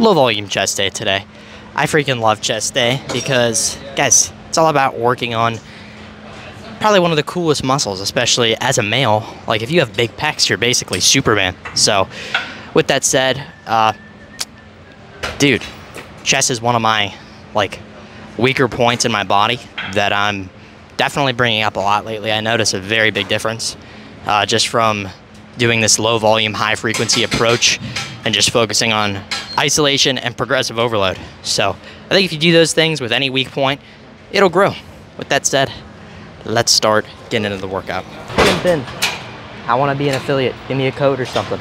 low volume chest day today. I freaking love chest day because, guys, it's all about working on probably one of the coolest muscles, especially as a male. Like, if you have big pecs, you're basically Superman. So, with that said, dude, chest is one of my, like, weaker points in my body that I'm definitely bringing up a lot lately. I notice a very big difference just from doing this low volume, high frequency approach and just focusing on isolation and progressive overload. So I think if you do those things with any weak point, it'll grow. With that said, let's start getting into the workout. Ben, I want to be an affiliate. Give me a code or something.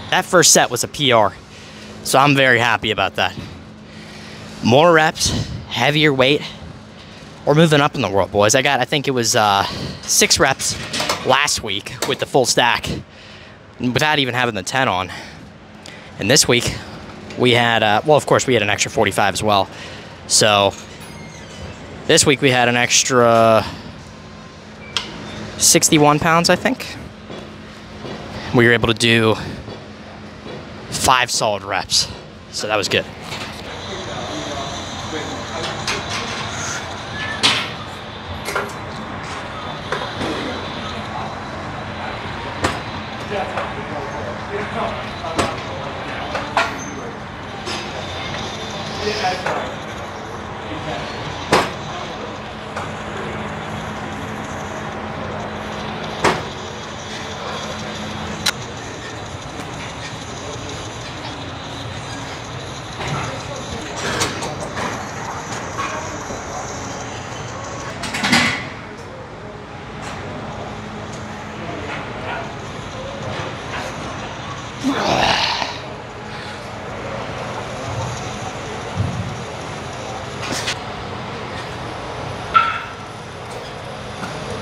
That first set was a PR, so I'm very happy about that. More reps, heavier weight. We're moving up in the world, boys. I think it was 6 reps last week with the full stack without even having the 10 on. And this week we had, well, of course we had an extra 45 as well. So this week we had an extra 61 pounds, I think. We were able to do 5 solid reps, so that was good.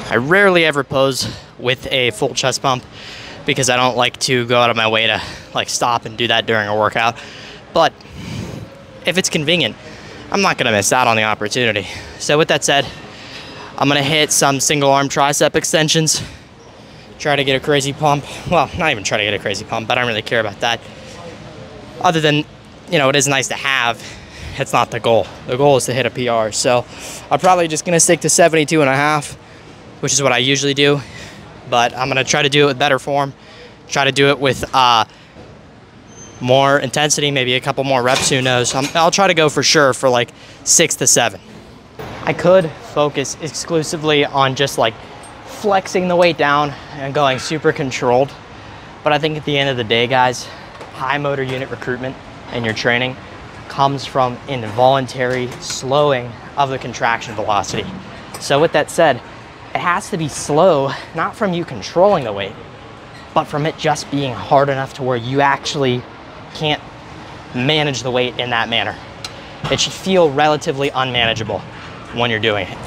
I rarely ever pose with a full chest pump because I don't like to go out of my way to like stop and do that during a workout. But if it's convenient, I'm not gonna miss out on the opportunity. So with that said, I'm gonna hit some single arm tricep extensions, try to get a crazy pump. Well, not even try to get a crazy pump, but I don't really care about that. Other than, you know, it is nice to have, it's not the goal. The goal is to hit a PR. So I'm probably just gonna stick to 72.5, which is what I usually do, but I'm gonna try to do it with better form, try to do it with more intensity, maybe a couple more reps, who knows. I'll try to go for sure for like 6 to 7. I could focus exclusively on just like flexing the weight down and going super controlled, but I think at the end of the day, guys, high motor unit recruitment in your training comes from involuntary slowing of the contraction velocity. So with that said, it has to be slow, not from you controlling the weight, but from it just being hard enough to where you actually can't manage the weight in that manner. It should feel relatively unmanageable when you're doing it.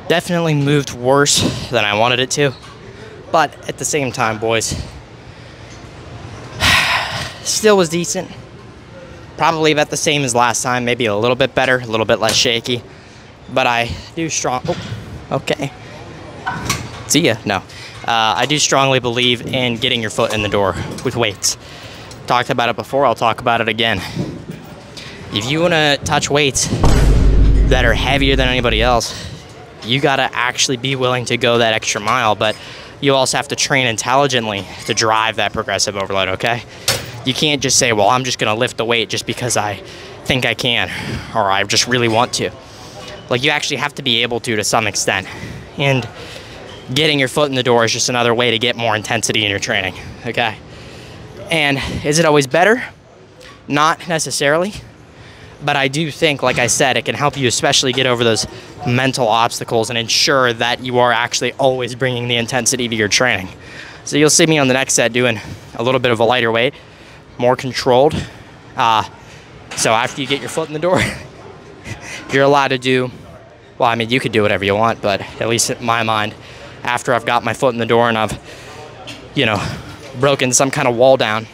Definitely moved worse than I wanted it to, but at the same time, boys, still was decent. Probably about the same as last time, maybe a little bit better, a little bit less shaky, but I do okay. See ya, no. I do strongly believe in getting your foot in the door with weights. Talked about it before, I'll talk about it again. If you wanna touch weights that are heavier than anybody else, you gotta actually be willing to go that extra mile, but you also have to train intelligently to drive that progressive overload, okay? You can't just say, well, I'm just going to lift the weight just because I think I can, or I just really want to. Like, you actually have to be able to some extent. And getting your foot in the door is just another way to get more intensity in your training, okay? And is it always better? Not necessarily. But I do think, like I said, it can help you especially get over those mental obstacles and ensure that you are actually always bringing the intensity to your training. So you'll see me on the next set doing a little bit of a lighter weight, more controlled. So after you get your foot in the door, you're allowed to do, well, I mean, you could do whatever you want, but at least in my mind, after I've got my foot in the door and I've, you know, broken some kind of wall down,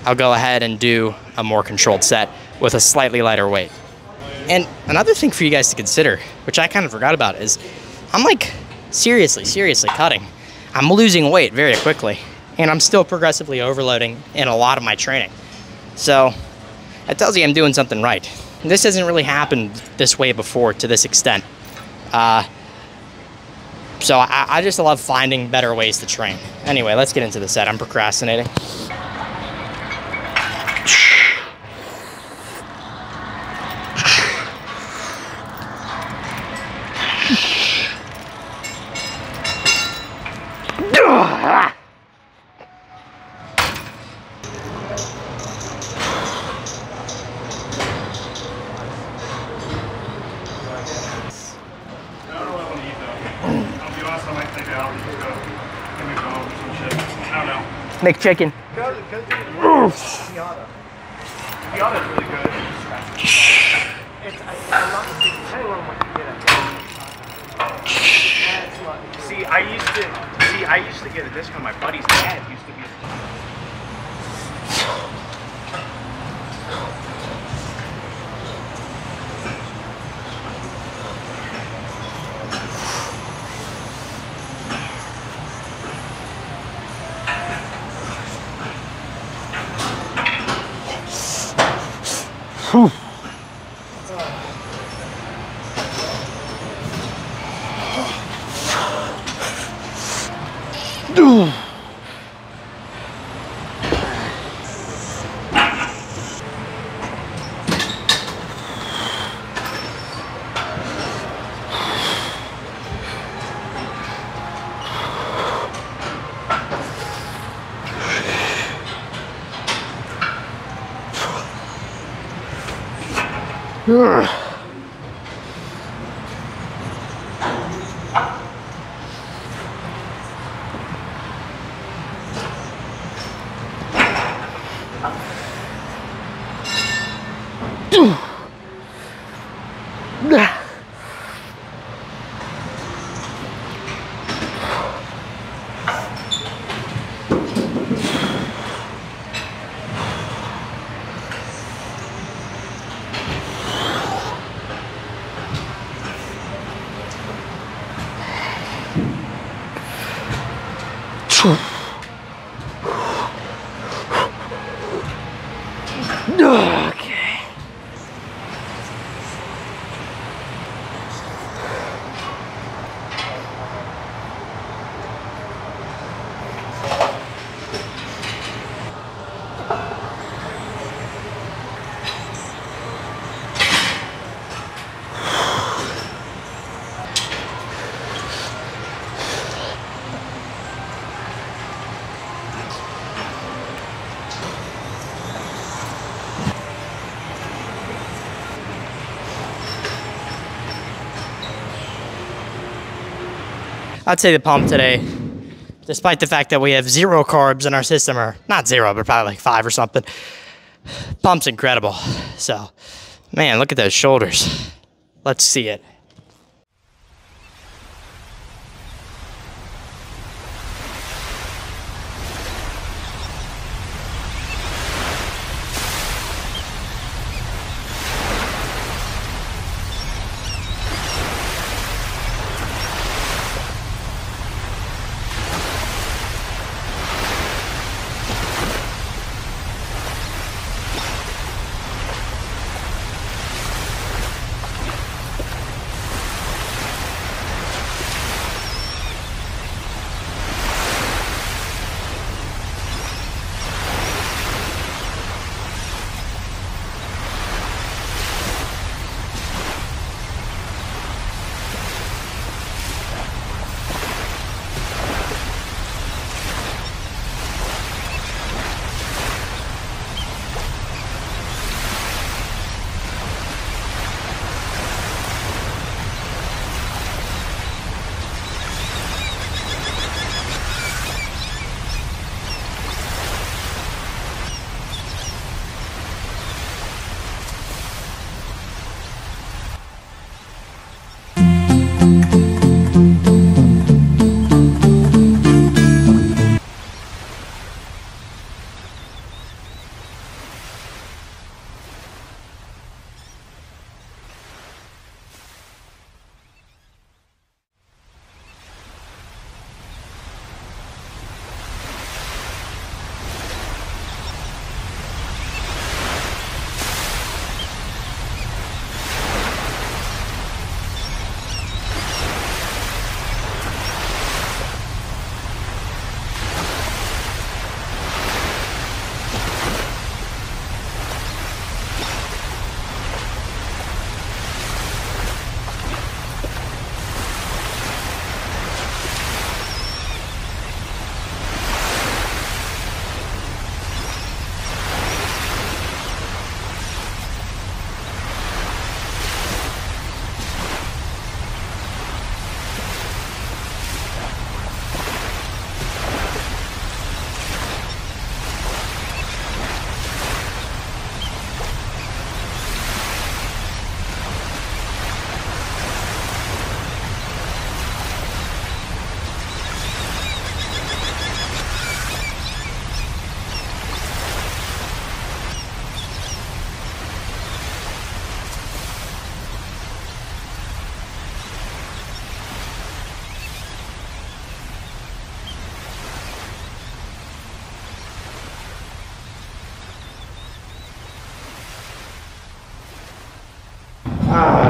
I'll go ahead and do a more controlled set with a slightly lighter weight. And another thing for you guys to consider, which I kind of forgot about, is I'm like seriously cutting. I'm losing weight very quickly, and I'm still progressively overloading in a lot of my training. So that tells you I'm doing something right. This hasn't really happened this way before to this extent. So I just love finding better ways to train. Anyway, let's get into the set. I'm procrastinating. Make chicken. I used to get a discount. My buddy's dad used to be. Okay. I'd say the pump today, despite the fact that we have 0 carbs in our system, or not 0, but probably like 5 or something, pump's incredible. So, man, look at those shoulders. Let's see it. Ah.